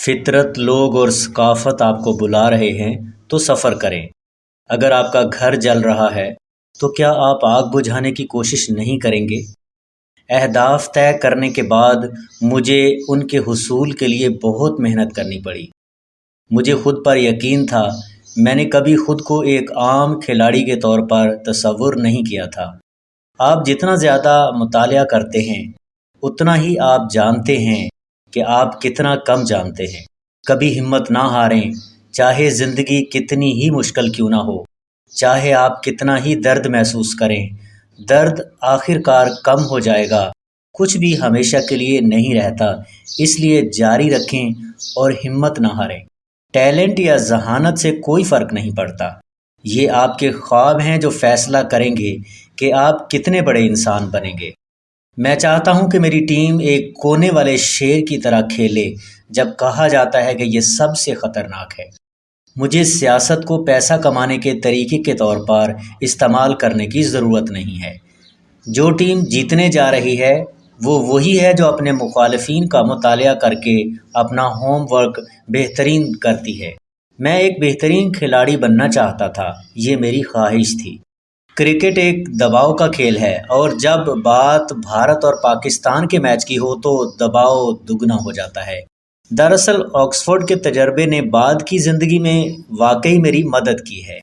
فطرت، لوگ اور ثقافت آپ کو بلا رہے ہیں تو سفر کریں۔ اگر آپ کا گھر جل رہا ہے تو کیا آپ آگ بجھانے کی کوشش نہیں کریں گے؟ اہداف طے کرنے کے بعد مجھے ان کے حصول کے لیے بہت محنت کرنی پڑی۔ مجھے خود پر یقین تھا، میں نے کبھی خود کو ایک عام کھلاڑی کے طور پر تصور نہیں کیا تھا۔ آپ جتنا زیادہ مطالعہ کرتے ہیں اتنا ہی آپ جانتے ہیں کہ آپ کتنا کم جانتے ہیں۔ کبھی ہمت نہ ہاریں، چاہے زندگی کتنی ہی مشکل کیوں نہ ہو، چاہے آپ کتنا ہی درد محسوس کریں۔ درد آخر کار کم ہو جائے گا، کچھ بھی ہمیشہ کے لیے نہیں رہتا، اس لیے جاری رکھیں اور ہمت نہ ہاریں۔ ٹیلنٹ یا ذہانت سے کوئی فرق نہیں پڑتا، یہ آپ کے خواب ہیں جو فیصلہ کریں گے کہ آپ کتنے بڑے انسان بنیں گے۔ میں چاہتا ہوں کہ میری ٹیم ایک کونے والے شیر کی طرح کھیلے جب کہا جاتا ہے کہ یہ سب سے خطرناک ہے۔ مجھے سیاست کو پیسہ کمانے کے طریقے کے طور پر استعمال کرنے کی ضرورت نہیں ہے۔ جو ٹیم جیتنے جا رہی ہے وہ وہی ہے جو اپنے مخالفین کا مطالعہ کر کے اپنا ہوم ورک بہترین کرتی ہے۔ میں ایک بہترین کھلاڑی بننا چاہتا تھا، یہ میری خواہش تھی۔ کرکٹ ایک دباؤ کا کھیل ہے اور جب بات بھارت اور پاکستان کے میچ کی ہو تو دباؤ دگنا ہو جاتا ہے۔ دراصل آکسفورڈ کے تجربے نے بعد کی زندگی میں واقعی میری مدد کی ہے۔